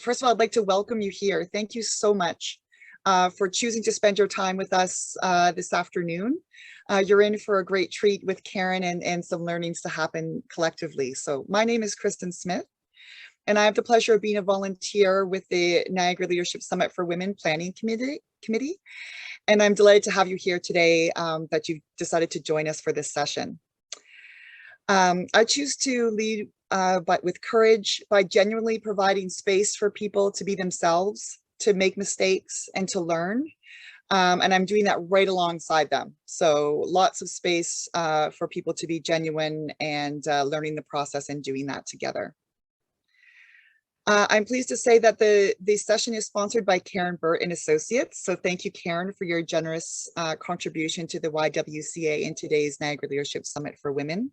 First of all, I'd like to welcome you here. Thank you so much for choosing to spend your time with us this afternoon. You're in for a great treat with Caren and some learnings to happen collectively. So my name is Kristen Smith, and I have the pleasure of being a volunteer with the Niagara Leadership Summit for Women Planning Committee. And I'm delighted to have you here today, that you've decided to join us for this session. I choose to lead but with courage by genuinely providing space for people to be themselves, to make mistakes, and to learn. And I'm doing that right alongside them. So lots of space for people to be genuine and learning the process and doing that together. I'm pleased to say that the session is sponsored by Caren, Burt and Associates. So thank you, Caren, for your generous contribution to the YWCA in today's Niagara Leadership Summit for Women.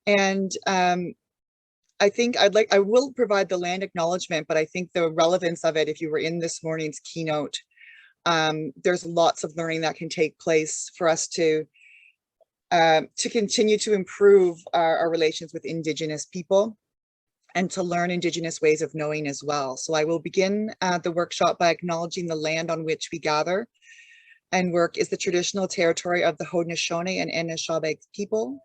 And I think I will provide the land acknowledgement, but I think the relevance of it, if you were in this morning's keynote, there's lots of learning that can take place for us to continue to improve our relations with Indigenous people and to learn Indigenous ways of knowing as well. So I will begin the workshop by acknowledging the land on which we gather and work is the traditional territory of the Haudenosaunee and Anishinaabe people,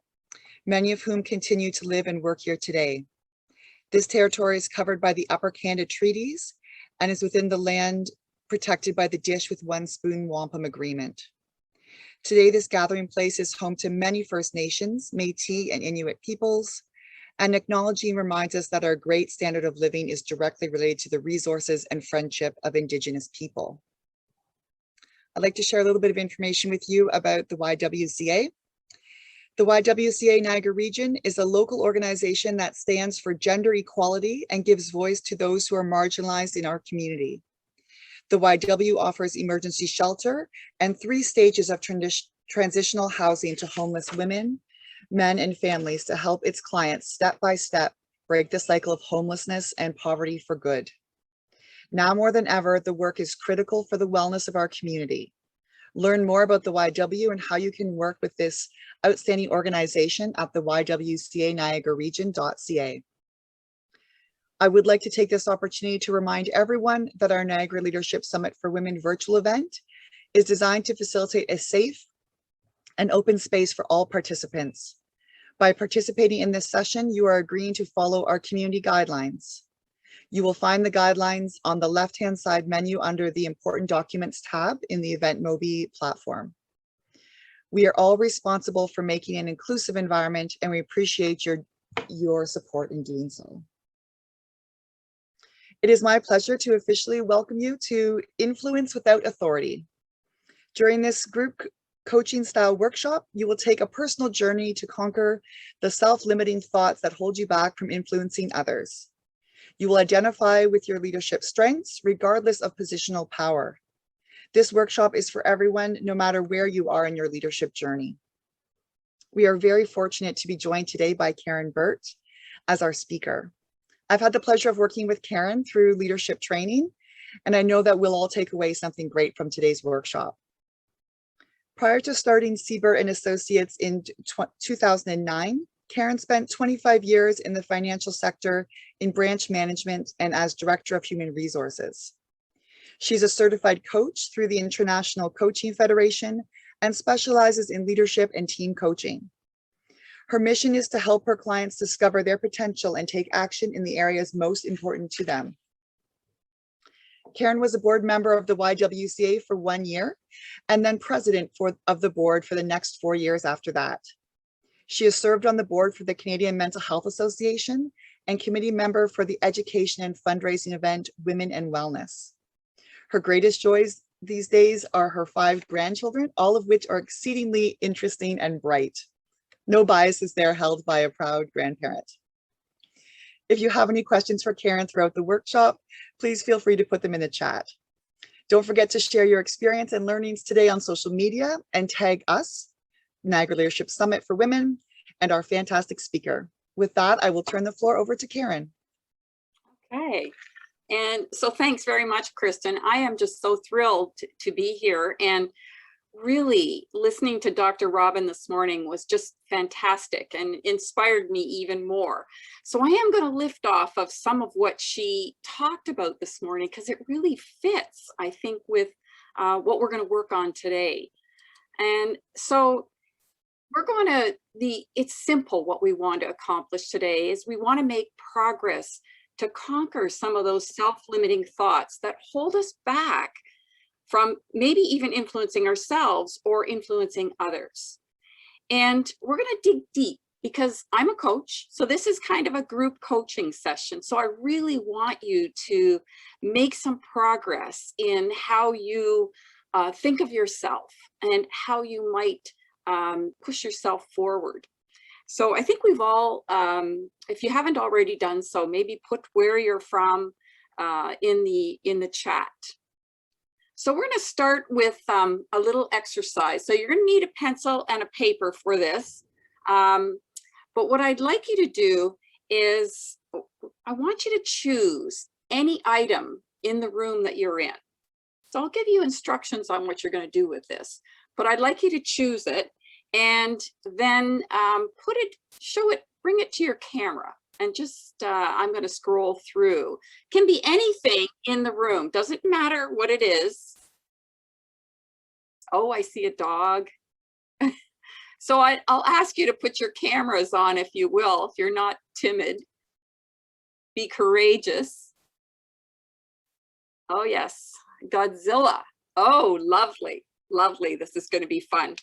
many of whom continue to live and work here today. This territory is covered by the Upper Canada Treaties and is within the land protected by the Dish with One Spoon Wampum Agreement. Today, this gathering place is home to many First Nations, Métis, and Inuit peoples, and acknowledging reminds us that our great standard of living is directly related to the resources and friendship of Indigenous people. I'd like to share a little bit of information with you about the YWCA. The YWCA Niagara Region is a local organization that stands for gender equality and gives voice to those who are marginalized in our community. The YW offers emergency shelter and 3 stages of transitional housing to homeless women, men, and families to help its clients step by step break the cycle of homelessness and poverty for good. Now more than ever, the work is critical for the wellness of our community. Learn more about the YW and how you can work with this outstanding organization at the ywcaniagararegion.ca. I would like to take this opportunity to remind everyone that our Niagara Leadership Summit for Women virtual event is designed to facilitate a safe and open space for all participants. By participating in this session, you are agreeing to follow our community guidelines. You will find the guidelines on the left-hand side menu under the Important Documents tab in the Event Mobi platform. We are all responsible for making an inclusive environment, and we appreciate your support in doing so. It is my pleasure to officially welcome you to Influence Without Authority. During this group coaching style workshop, you will take a personal journey to conquer the self-limiting thoughts that hold you back from influencing others. You will identify with your leadership strengths, regardless of positional power. This workshop is for everyone, no matter where you are in your leadership journey. We are very fortunate to be joined today by Caren Burt as our speaker. I've had the pleasure of working with Caren through leadership training, and I know that we'll all take away something great from today's workshop. Prior to starting Burt and Associates in 2009, Caren spent 25 years in the financial sector in branch management and as Director of Human Resources. She's a certified coach through the International Coaching Federation and specializes in leadership and team coaching. Her mission is to help her clients discover their potential and take action in the areas most important to them. Caren was a board member of the YWCA for 1 year and then president of the board for the next 4 years after that. She has served on the board for the Canadian Mental Health Association and committee member for the education and fundraising event Women and Wellness. Her greatest joys these days are her 5 grandchildren, all of which are exceedingly interesting and bright. No biases there held by a proud grandparent. If you have any questions for Caren throughout the workshop, please feel free to put them in the chat. Don't forget to share your experience and learnings today on social media and tag us, Niagara Leadership Summit for Women, and our fantastic speaker. With that, I will turn the floor over to Caren. Okay, and so thanks very much, Kristen. I am just so thrilled to be here, and really listening to Dr. Robin this morning was just fantastic and inspired me even more. So I am going to lift off of some of what she talked about this morning because it really fits, I think, with what we're going to work on today. And so we're going to, it's simple what we want to accomplish today is we want to make progress to conquer some of those self-limiting thoughts that hold us back from maybe even influencing ourselves or influencing others. And we're going to dig deep because I'm a coach. So this is kind of a group coaching session. So I really want you to make some progress in how you think of yourself and how you might push yourself forward. So I think we've all, if you haven't already done so, maybe put where you're from in the chat. So we're going to start with a little exercise. So you're going to need a pencil and a paper for this. But what I'd like you to do is I want you to choose any item in the room that you're in. So I'll give you instructions on what you're going to do with this, but I'd like you to choose it and then show it, bring it to your camera. And just, I'm going to scroll through. Can be anything in the room. Doesn't matter what it is. Oh, I see a dog. So I'll ask you to put your cameras on, if you will, if you're not timid. Be courageous. Oh, yes. Godzilla. Oh, lovely. Lovely. This is going to be fun.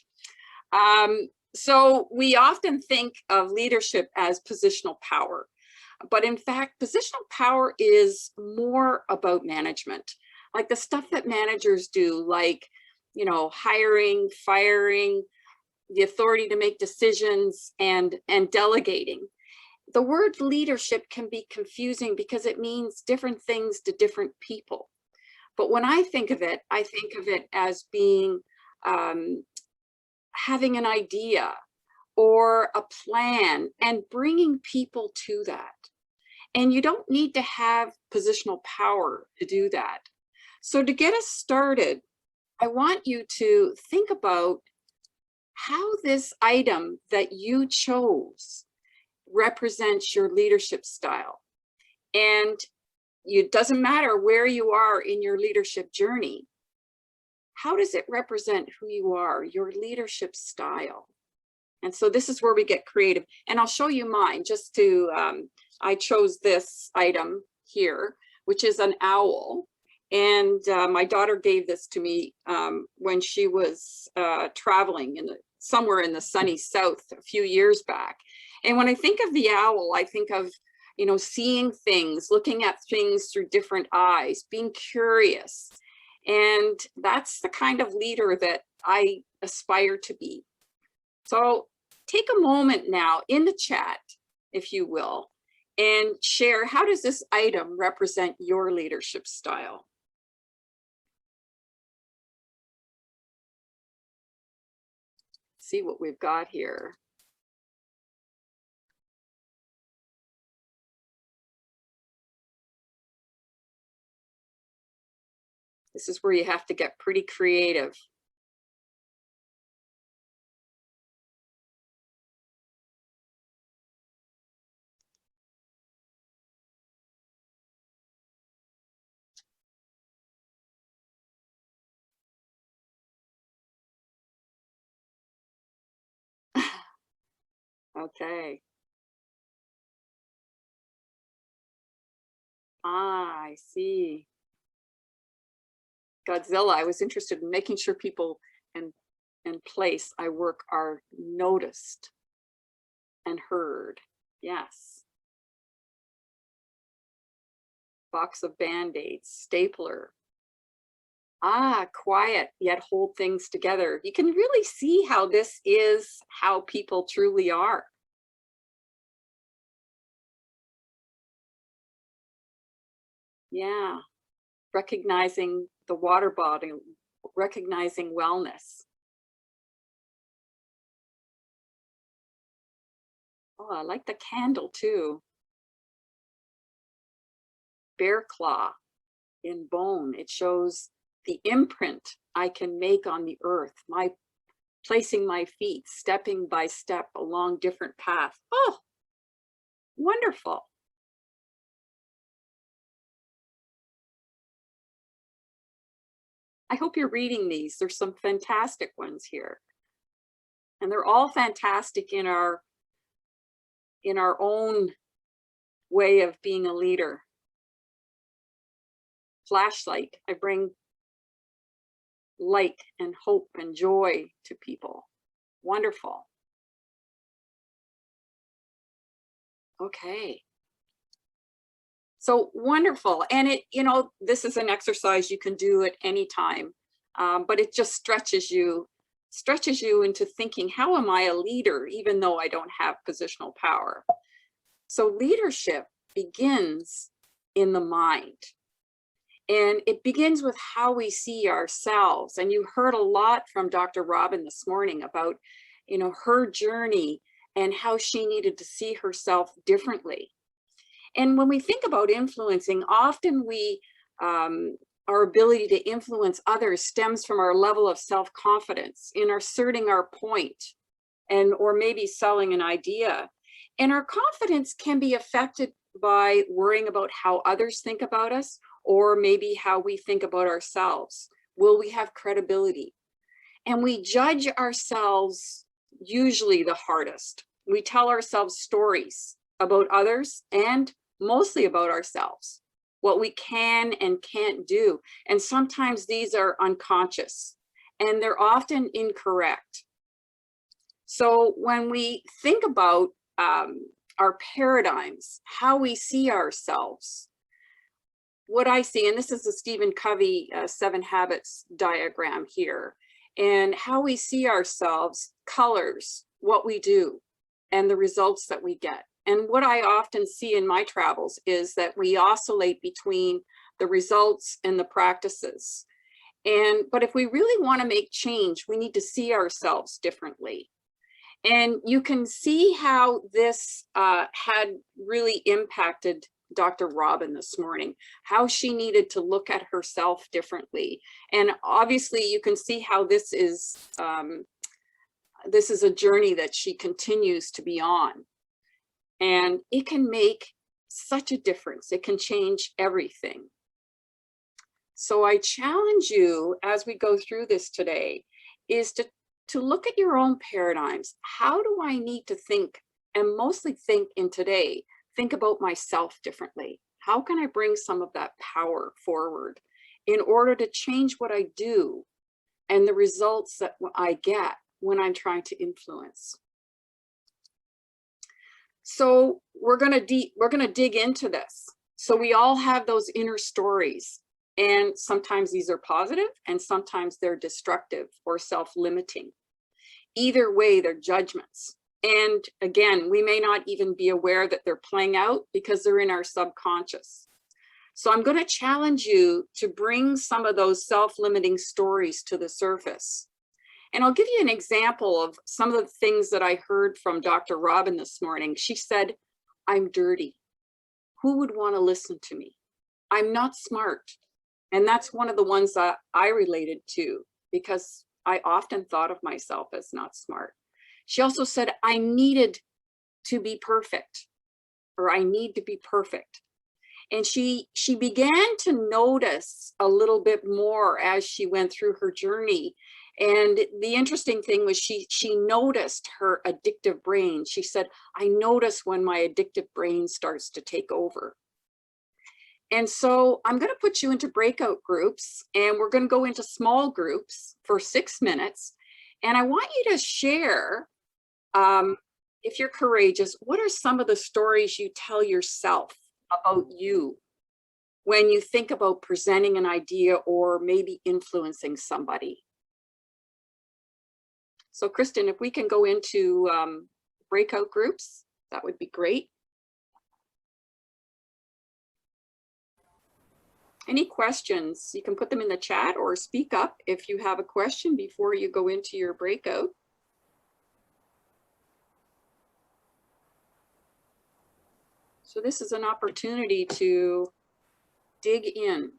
So we often think of leadership as positional power, but in fact, positional power is more about management, like the stuff that managers do, like, you know, hiring, firing, the authority to make decisions and delegating. The word leadership can be confusing because it means different things to different people. But when I think of it as being having an idea or a plan and bringing people to that. And you don't need to have positional power to do that. So to get us started, I want you to think about how this item that you chose represents your leadership style. And it doesn't matter where you are in your leadership journey. How does it represent who you are, your leadership style? And so this is where we get creative. And I'll show you mine just to, I chose this item here, which is an owl. And my daughter gave this to me when she was traveling somewhere in the sunny South a few years back. And when I think of the owl, I think of, you know, seeing things, looking at things through different eyes, being curious. And that's the kind of leader that I aspire to be. So take a moment now in the chat, if you will, and share, how does this item represent your leadership style? See what we've got here. This is where you have to get pretty creative. Okay. Ah, I see. Godzilla, I was interested in making sure people and place I work are noticed and heard. Yes. Box of Band-Aids, stapler. Ah, quiet, yet hold things together. You can really see how this is how people truly are. Yeah, recognizing the water body, recognizing wellness. Oh, I like the candle too. Bear claw in bone. It shows the imprint I can make on the earth, my placing my feet, stepping by step along different paths. Oh, wonderful. I hope you're reading these. There's some fantastic ones here. And they're all fantastic in our own way of being a leader. Flashlight, I bring light and hope and joy to people. Wonderful. Okay. So wonderful. And it, you know, this is an exercise you can do at any time, but it just stretches you into thinking, how am I a leader, even though I don't have positional power? So leadership begins in the mind. And it begins with how we see ourselves. And you heard a lot from Dr. Robin this morning about, you know, her journey and how she needed to see herself differently. And when we think about influencing, often our ability to influence others stems from our level of self-confidence in asserting our point or maybe selling an idea. And our confidence can be affected by worrying about how others think about us, or maybe how we think about ourselves. Will we have credibility? And we judge ourselves usually the hardest. We tell ourselves stories about others and mostly about ourselves, what we can and can't do. And sometimes these are unconscious and they're often incorrect. So when we think about our paradigms, how we see ourselves, what I see, and this is the Stephen Covey 7 Habits diagram here, and how we see ourselves colors what we do and the results that we get. And what I often see in my travels is that we oscillate between the results and the practices. But if we really want to make change, we need to see ourselves differently. And you can see how this had really impacted Dr. Robin this morning, how she needed to look at herself differently. And obviously you can see how this is a journey that she continues to be on. And it can make such a difference. It can change everything. So I challenge you as we go through this today is to look at your own paradigms. How do I need to think, and mostly think in today, think about myself differently? How can I bring some of that power forward in order to change what I do and the results that I get when I'm trying to influence? So we're gonna dig into this. So we all have those inner stories, and sometimes these are positive and sometimes they're destructive or self-limiting. Either way, they're judgments. And again, we may not even be aware that they're playing out because they're in our subconscious. So I'm going to challenge you to bring some of those self-limiting stories to the surface. And I'll give you an example of some of the things that I heard from Dr. Robin this morning. She said, I'm dirty. Who would want to listen to me? I'm not smart. And that's one of the ones that I related to because I often thought of myself as not smart. She also said, I needed to be perfect, or I need to be perfect. And she began to notice a little bit more as she went through her journey. And the interesting thing was she noticed her addictive brain. She said, I notice when my addictive brain starts to take over. And so I'm going to put you into breakout groups, and we're going to go into small groups for 6 minutes. And I want you to share, if you're courageous, what are some of the stories you tell yourself about you when you think about presenting an idea or maybe influencing somebody? So Kristen, if we can go into breakout groups, that would be great. Any questions? You can put them in the chat or speak up if you have a question before you go into your breakout. So this is an opportunity to dig in.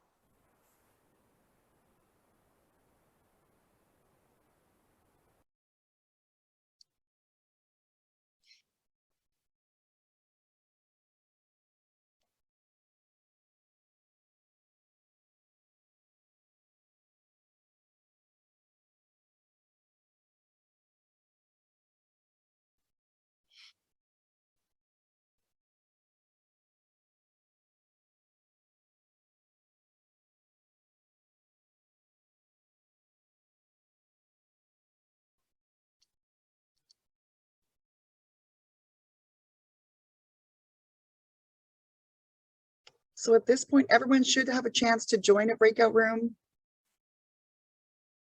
So at this point, everyone should have a chance to join a breakout room.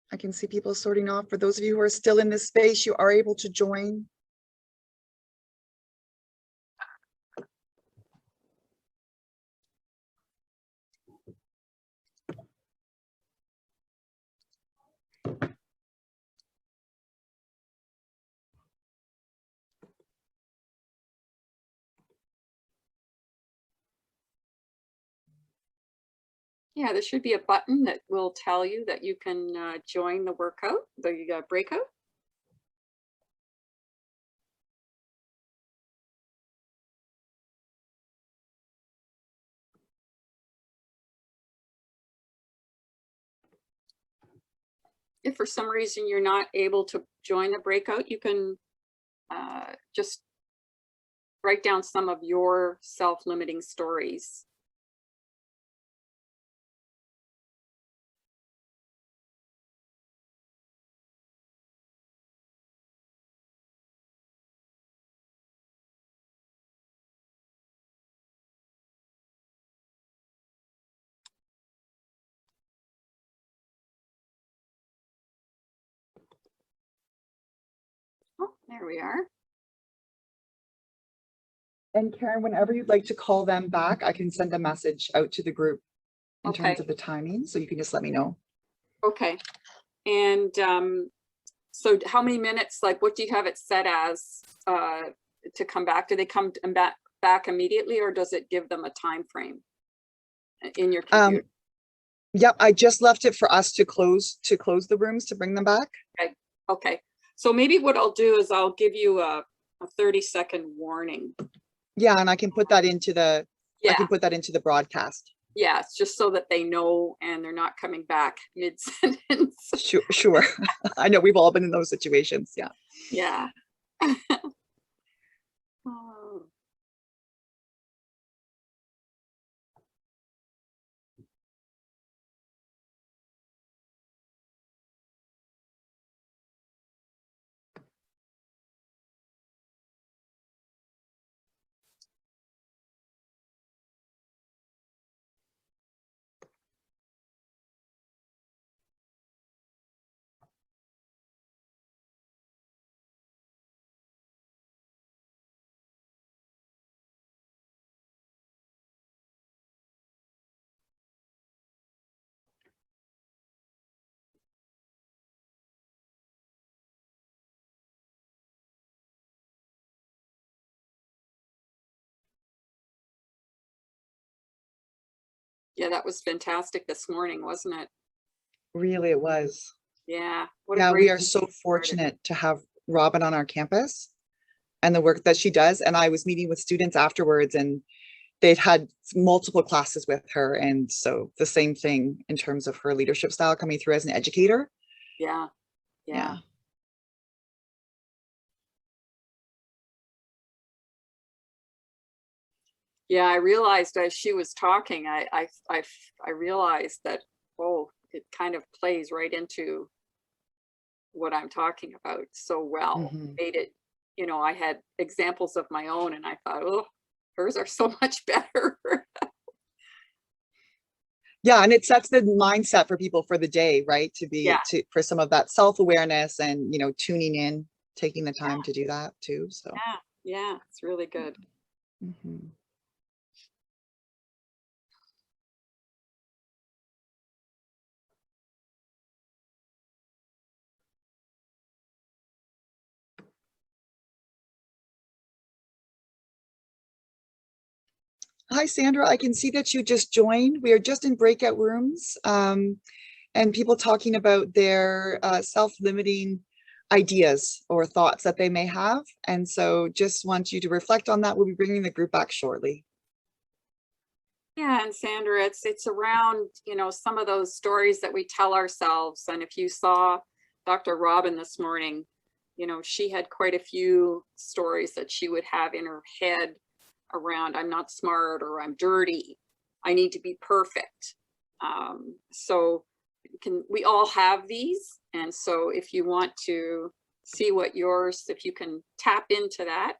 I can see people sorting off. For those of you who are still in this space, you are able to join. Yeah, there should be a button that will tell you that you can join the workout, the breakout. If for some reason you're not able to join the breakout, you can just write down some of your self-limiting stories. Oh, there we are. And Caren, whenever you'd like to call them back, I can send a message out to the group in terms of the timing. So you can just let me know. Okay. And so how many minutes, like what do you have it set as to come back? Do they come back immediately, or does it give them a time frame in your computer? Yep, I just left it for us to close the rooms to bring them back. Okay. Okay. So maybe what I'll do is I'll give you a 30-second warning. Yeah, and I can put that into the Yeah. I can put that into the broadcast. Yeah, it's just so that they know and they're not coming back mid-sentence. Sure. I know we've all been in those situations. Yeah. Yeah. Oh. Yeah, that was fantastic this morning, wasn't it? Really, it was. Yeah. Yeah, we are so fortunate to have Robin on our campus and the work that she does. And I was meeting with students afterwards, and they'd had multiple classes with her. And so the same thing in terms of her leadership style coming through as an educator. Yeah. Yeah. Yeah, I realized as she was talking, I realized that, oh, it kind of plays right into what I'm talking about so well. Made it, you know, I had examples of my own and I thought, oh, hers are so much better. Yeah, and it sets the mindset for people for the day, right? For some of that self-awareness and, you know, tuning in, taking the time to do that too. So yeah, it's really good. Hi, Sandra. I can see that you just joined. We are just in breakout rooms and people talking about their self-limiting ideas or thoughts that they may have. And so just want you to reflect on that. We'll be bringing the group back shortly. Yeah, and Sandra, it's around, you know, some of those stories that we tell ourselves. And if you saw Dr. Robin this morning, you know, she had quite a few stories that she would have in her head around I'm not smart, or I'm dirty, I need to be perfect. So we all have these. And so if you want to see what yours, if you can tap into that.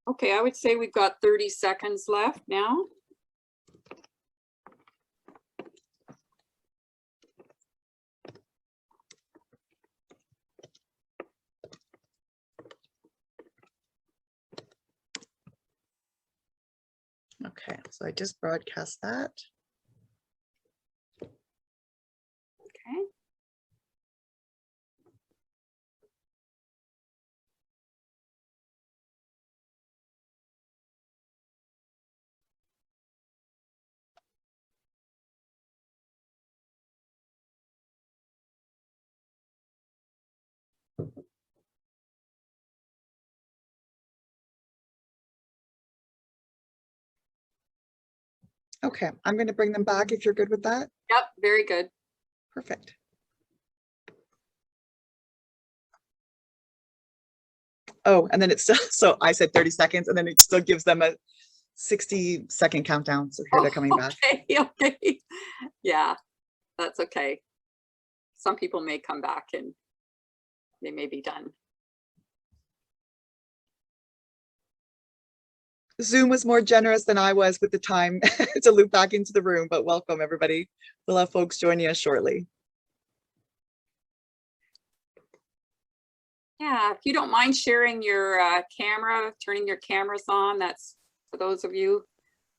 Okay, I would say we've got 30 seconds left now. Okay, so I just broadcast that. Okay. Okay, I'm going to bring them back if you're good with that. Yep, very good. Perfect. Oh, and then it's still, so I said 30 seconds and then it still gives them a 60-second countdown. So here they're coming back. Okay, okay. Yeah, that's okay. Some people may come back and they may be done. Zoom was more generous than I was with the time to loop back into the room, but welcome everybody. We'll have folks joining us shortly. Yeah, if you don't mind sharing your camera, turning your cameras on, that's for those of you.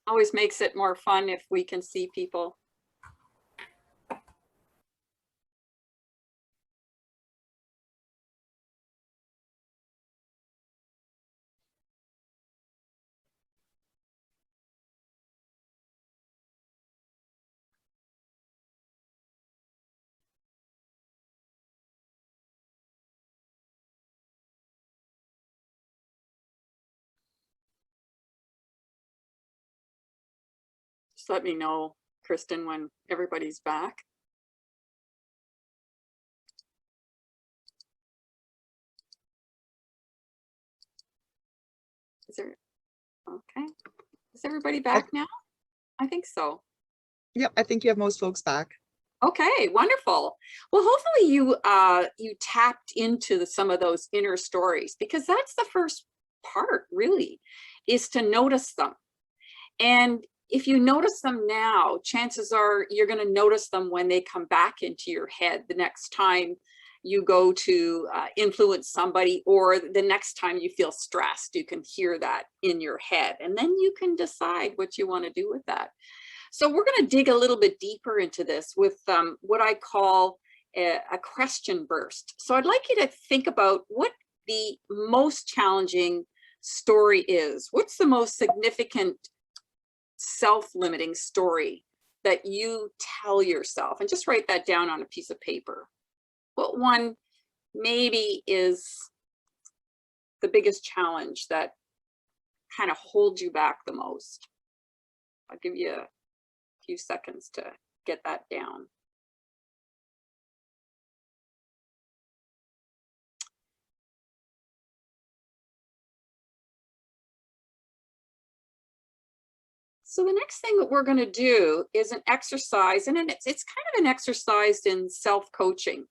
Always makes it more fun if we can see people. Just let me know, Kristen, when everybody's back. Is there, okay. Is everybody back now? I think so. Yep, I think you have most folks back. Okay, wonderful. Well, hopefully you tapped into some of those inner stories, because that's the first part, really, is to notice them. And if you notice them now, chances are you're going to notice them when they come back into your head the next time you go to influence somebody, or the next time you feel stressed. You can hear that in your head, and then you can decide what you want to do with that. So we're going to dig a little bit deeper into this with what I call a question burst. So I'd like you to think about what the most challenging story is. What's the most significant self-limiting story that you tell yourself? And just write that down on a piece of paper. What one maybe is the biggest challenge that kind of holds you back the most? I'll give you a few seconds to get that down. So the next thing that we're going to do is an exercise, and it's kind of an exercise in self-coaching.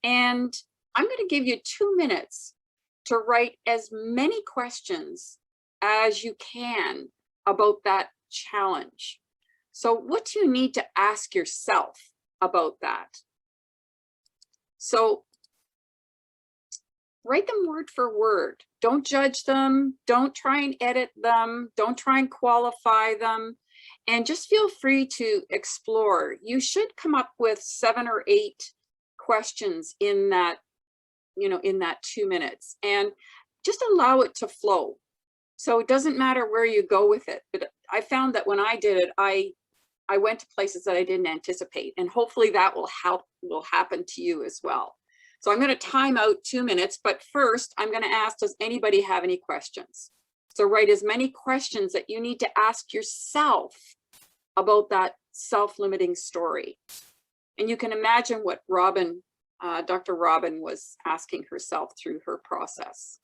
And I'm going to give you 2 minutes to write as many questions as you can about that challenge. So what do you need to ask yourself about that? So write them word for word. Don't judge them. Don't try and edit them. Don't try and qualify them. And just feel free to explore. You should come up with 7 or 8 questions in that, in that 2 minutes, and just allow it to flow. So it doesn't matter where you go with it. But I found that when I did it, I went to places that I didn't anticipate, and hopefully that will happen to you as well. So I'm going to time out 2 minutes, but first I'm going to ask, does anybody have any questions? So write as many questions that you need to ask yourself about that self-limiting story. And you can imagine what Dr. Robin was asking herself through her process.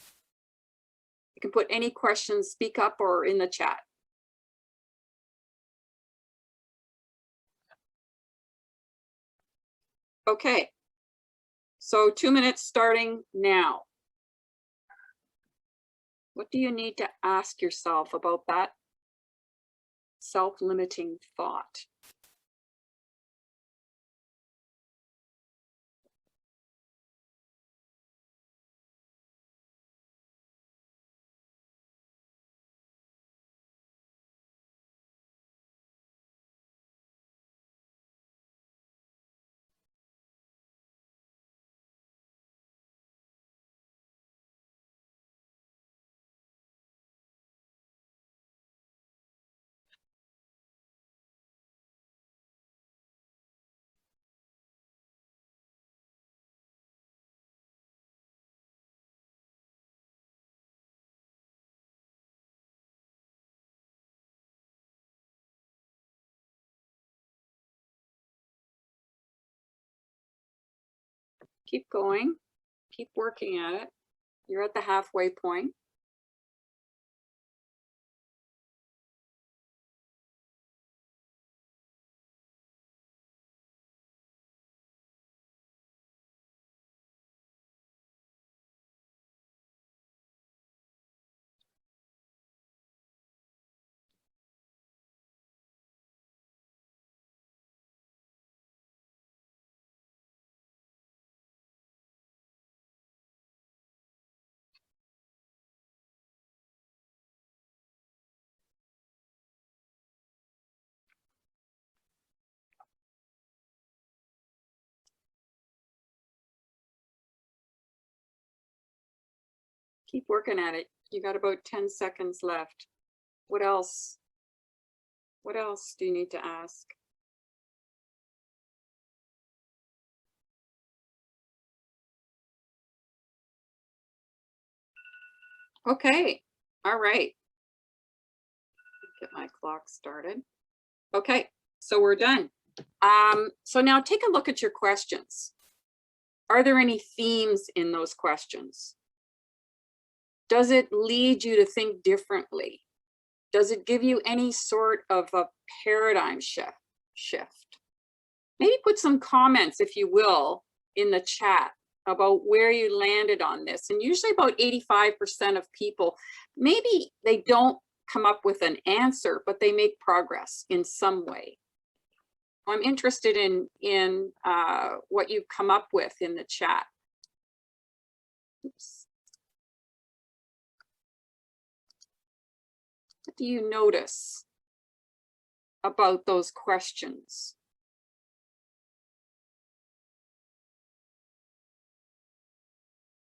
You can put any questions, speak up or in the chat. Okay, so 2 minutes starting now. What do you need to ask yourself about that self-limiting thought? Keep going, keep working at it. You're at the halfway point. Keep working at it. You got about 10 seconds left. What else? What else do you need to ask? Okay, all right. Get my clock started. Okay, so we're done. So now take a look at your questions. Are there any themes in those questions? Does it lead you to think differently? Does it give you any sort of a paradigm shift? Maybe put some comments, if you will, in the chat about where you landed on this. And usually about 85% of people, maybe they don't come up with an answer, but they make progress in some way. I'm interested in what you've come up with in the chat. Oops. What do you notice about those questions?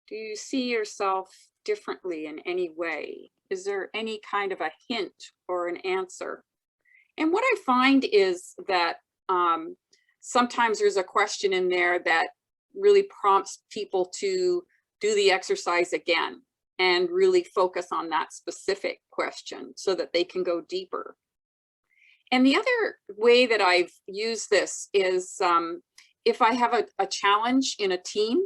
Do you see yourself differently in any way? Is there any kind of a hint or an answer? And what I find is that sometimes there's a question in there that really prompts people to do the exercise again and really focus on that specific question so that they can go deeper. And the other way that I've used this is if I have a challenge in a team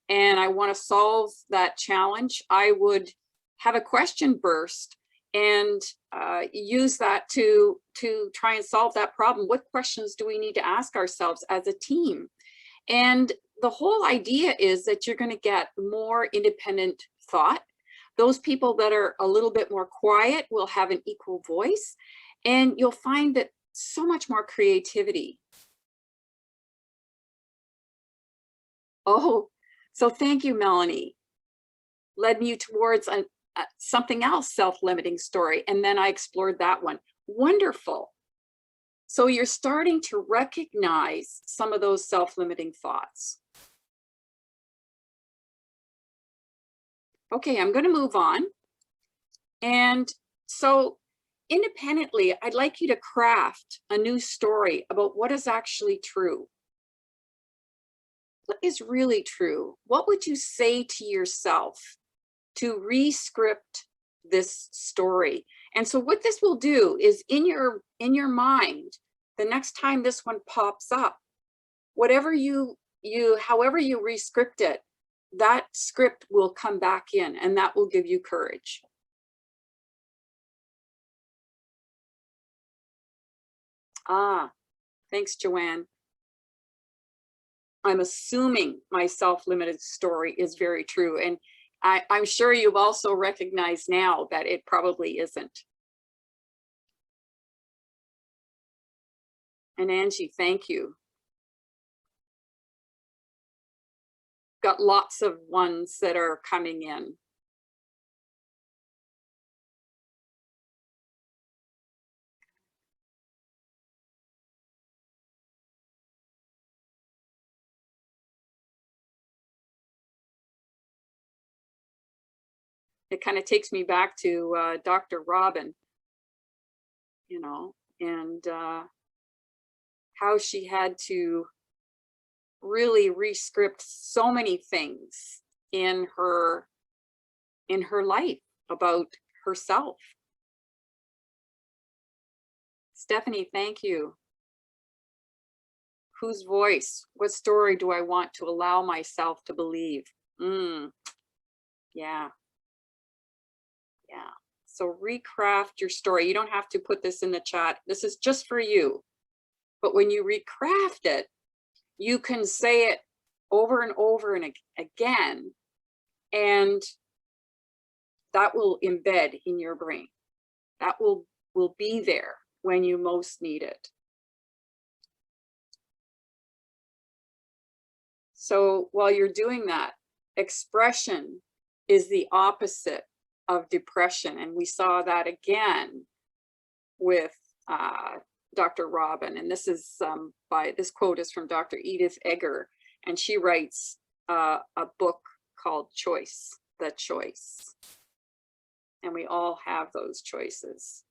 and I want to solve that challenge, I would have a question burst and use that to try and solve that problem. What questions do we need to ask ourselves as a team? And the whole idea is that you're going to get more independent thought. Those people that are a little bit more quiet will have an equal voice, and you'll find that so much more creativity. Oh, so thank you, Melanie. Led me towards something else, self-limiting story, and then I explored that one. Wonderful. So you're starting to recognize some of those self-limiting thoughts. Okay, I'm going to move on. And so independently, I'd like you to craft a new story about what is actually true. What is really true? What would you say to yourself to re-script this story? And so what this will do is in your mind, the next time this one pops up, whatever however you re-script it, that script will come back in, and that will give you courage. Ah, thanks, Joanne. I'm assuming my self-limited story is very true. And I'm sure you've also recognized now that it probably isn't. And Angie, thank you. Got lots of ones that are coming in. It kind of takes me back to Dr. Robin, you know, and how she had to really re-script so many things in her life about herself. Stephanie, thank you. Whose voice? What story do I want to allow myself to believe? Yeah. Yeah. So recraft your story. You don't have to put this in the chat. This is just for you. But when you recraft it, you can say it over and over and again, and that will embed in your brain. That will be there when you most need it. So while you're doing that, expression is the opposite of depression. And we saw that again with Dr. Robin. And this is this quote is from Dr. Edith Eger. And she writes a book called Choice, The Choice. And we all have those choices.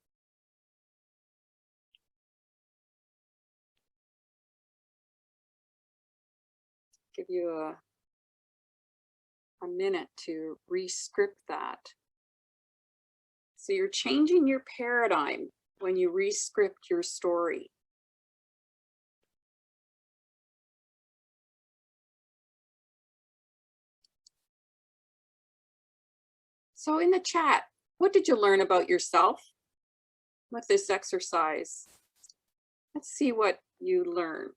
Give you a minute to re-script that. So you're changing your paradigm when you re-script your story. So in the chat, what did you learn about yourself with this exercise? Let's see what you learned.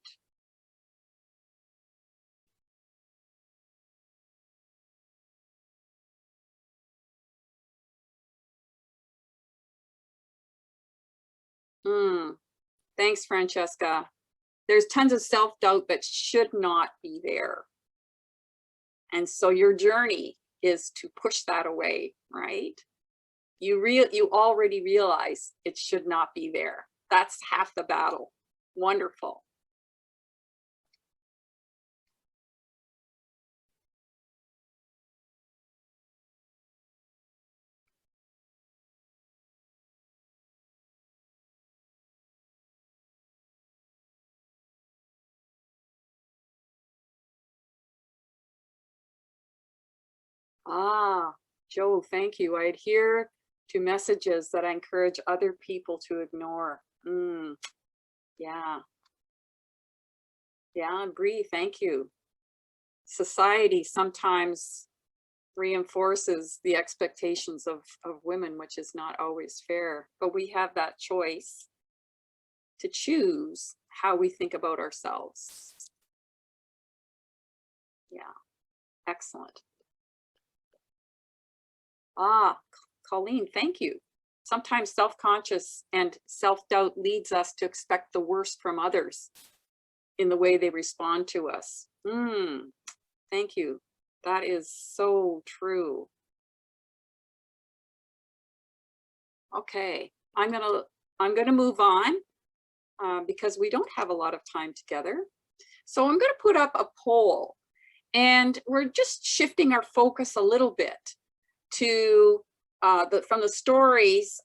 Thanks, Francesca. There's tons of self-doubt that should not be there. And so your journey is to push that away, right? You already realize it should not be there. That's half the battle. Wonderful. Joe, thank you. I adhere to messages that I encourage other people to ignore. Yeah. Yeah, and Bree, thank you. Society sometimes reinforces the expectations of women, which is not always fair, but we have that choice to choose how we think about ourselves. Yeah, excellent. Colleen, thank you. Sometimes self-conscious and self-doubt leads us to expect the worst from others in the way they respond to us. Thank you. That is so true. Okay, I'm gonna move on because we don't have a lot of time together. So I'm gonna put up a poll, and we're just shifting our focus a little bit to from the stories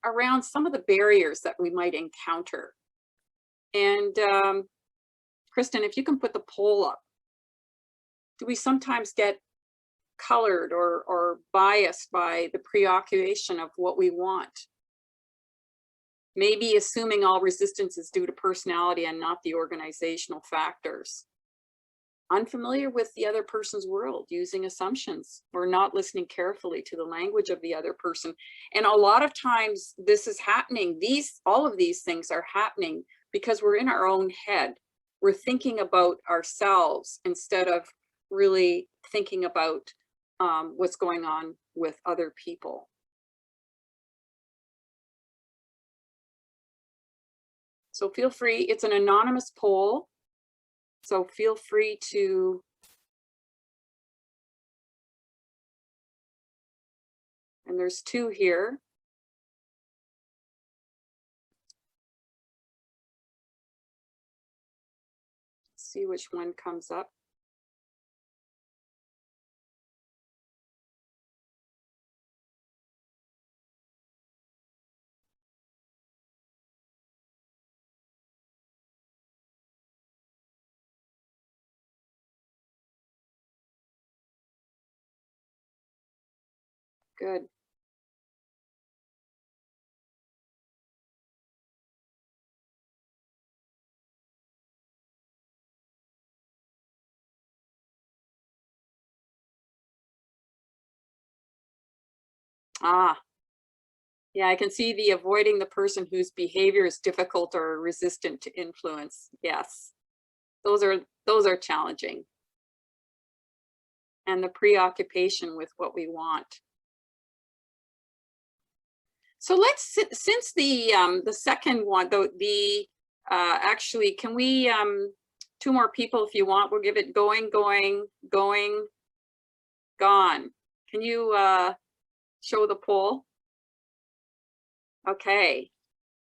around some of the barriers that we might encounter. And Kristen, if you can put the poll up. Do we sometimes get colored or biased by the preoccupation of what we want? Maybe assuming all resistance is due to personality and not the organizational factors. Unfamiliar with the other person's world, using assumptions, or not listening carefully to the language of the other person. And a lot of times this is happening. All of these things are happening because we're in our own head. We're thinking about ourselves instead of really thinking about what's going on with other people. So feel free, it's an anonymous poll, so feel free to and there's 2 here. Let's see which one comes up. Good. Ah, yeah, I can see the avoiding the person whose behavior is difficult or resistant to influence. Yes, those are challenging. And the preoccupation with what we want. So let's, since the second one, actually, can we 2 more people if you want? We'll give it going, going, going, gone. Can you show the poll? Okay.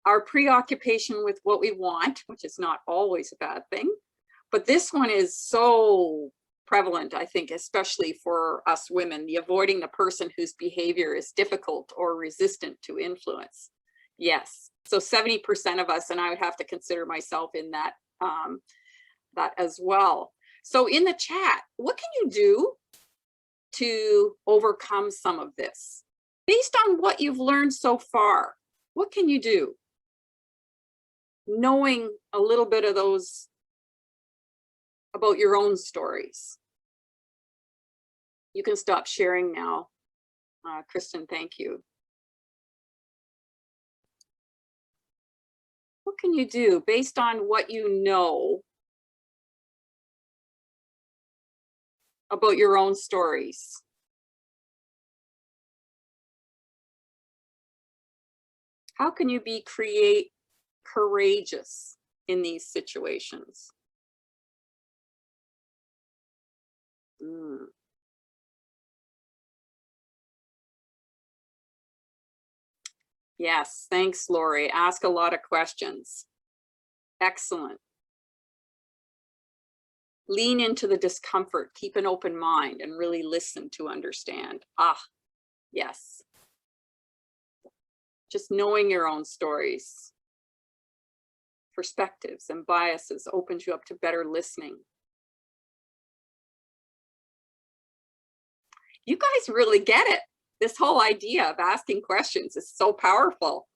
Our preoccupation with what we want, which is not always a bad thing, but this one is so prevalent, I think, especially for us women, the avoiding the person whose behavior is difficult or resistant to influence. Yes, so 70% of us, and I would have to consider myself in that, that as well. So in the chat, what can you do to overcome some of this? Based on what you've learned so far, what can you do? Knowing a little bit of those about your own stories. You can stop sharing now. Kristen, thank you. What can you do based on what you know about your own stories? How can you be courageous in these situations? Yes, thanks, Lori. Ask a lot of questions. Excellent. Lean into the discomfort, keep an open mind, and really listen to understand. Ah, yes. Just knowing your own stories, perspectives, and biases opens you up to better listening. You guys really get it. This whole idea of asking questions is so powerful.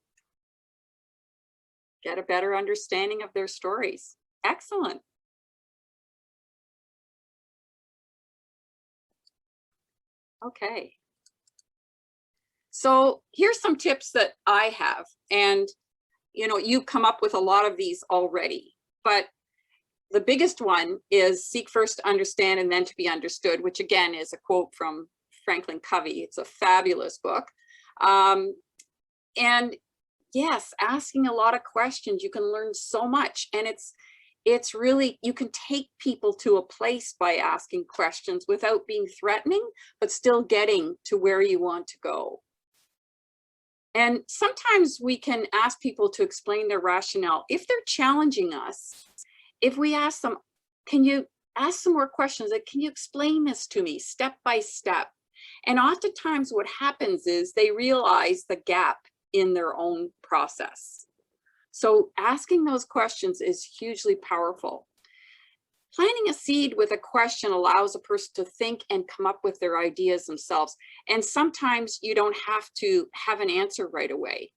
Get a better understanding of their stories. Excellent. Okay. So here's some tips that I have, and you know, you come up with a lot of these already, but the biggest one is seek first to understand and then to be understood, which again is a quote from Franklin Covey. It's a fabulous book. And yes, asking a lot of questions, you can learn so much. And it's really, you can take people to a place by asking questions without being threatening, but still getting to where you want to go. And sometimes we can ask people to explain their rationale. If they're challenging us, if we ask them, can you ask some more questions? Like, can you explain this to me step by step? And oftentimes what happens is they realize the gap in their own process. So asking those questions is hugely powerful. Planting a seed with a question allows a person to think and come up with their ideas themselves. And sometimes you don't have to have an answer right away.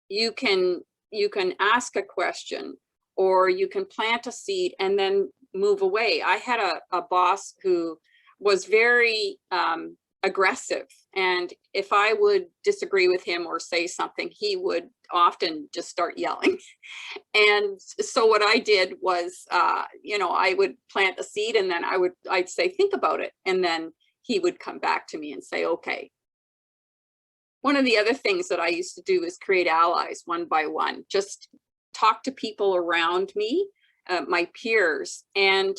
You can ask a question, or you can plant a seed and then move away. I had a boss who was very aggressive, and if I would disagree with him or say something, he would often just start yelling. And so what I did was, you know, I would plant a seed, and then I'd say, think about it. And then he would come back to me and say, okay. One of the other things that I used to do is create allies one by one, just talk to people around me, my peers, and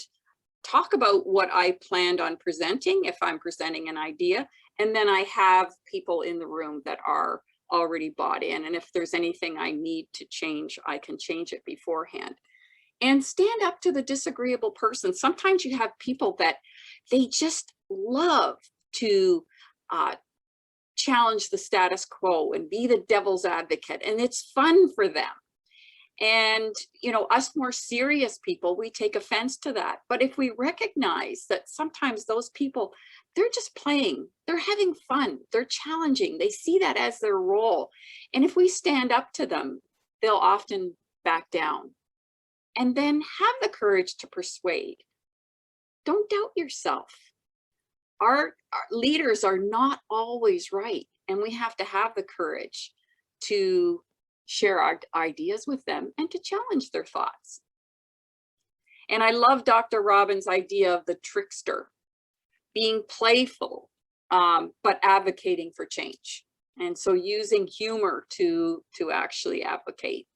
talk about what I planned on presenting if I'm presenting an idea. And then I have people in the room that are already bought in. And if there's anything I need to change, I can change it beforehand. And stand up to the disagreeable person. Sometimes you have people that they just love to challenge the status quo and be the devil's advocate, and it's fun for them. And us more serious people, we take offense to that. But if we recognize that sometimes those people, they're just playing, they're having fun, they're challenging, they see that as their role, and if we stand up to them, they'll often back down. And then have the courage to persuade. Don't doubt yourself. Our leaders are not always right, and we have to have the courage to share our ideas with them and to challenge their thoughts. And I love Dr. Robin's idea of the trickster, being playful, but advocating for change. And so using humor to actually advocate.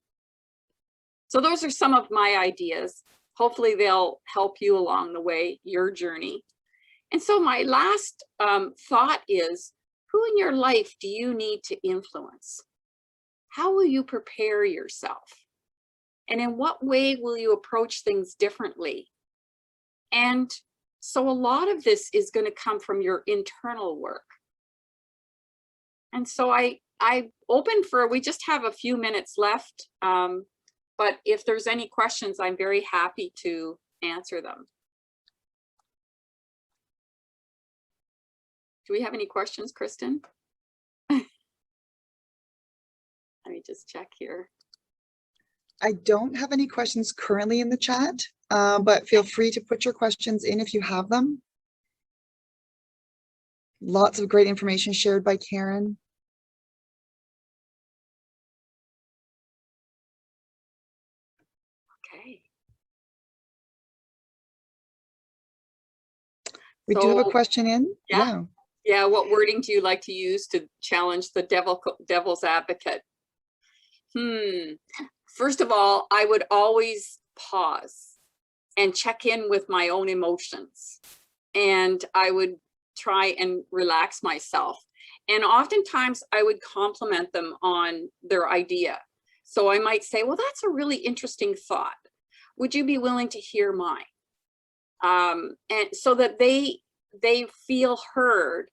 So those are some of my ideas. Hopefully they'll help you along the way, your journey. And so my last thought is, who in your life do you need to influence? How will you prepare yourself? And in what way will you approach things differently? And so a lot of this is going to come from your internal work. And so I open for, we just have a few minutes left. But if there's any questions, I'm very happy to answer them. Do we have any questions, Kristen? Let me just check here. I don't have any questions currently in the chat, but feel free to put your questions in if you have them. Lots of great information shared by Caren. Okay. We do have a question in. Yeah. Yeah, what wording do you like to use to challenge the devil's advocate? First of all, I would always pause and check in with my own emotions. And I would try and relax myself. And oftentimes I would compliment them on their idea. So I might say, well, that's a really interesting thought. Would you be willing to hear mine? And so that they feel heard.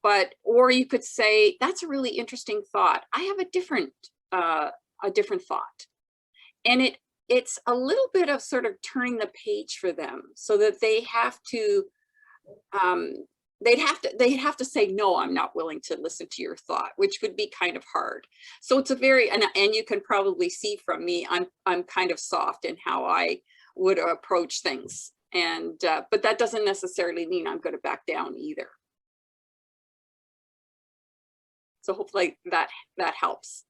But, or you could say, that's a really interesting thought. I have a different thought. And it's a little bit of sort of turning the page for them, so that they have to, they'd have to say, no, I'm not willing to listen to your thought, which would be kind of hard. So it's a very, and you can probably see from me, I'm kind of soft in how I would approach things. And, but that doesn't necessarily mean I'm going to back down either. So hopefully that helps.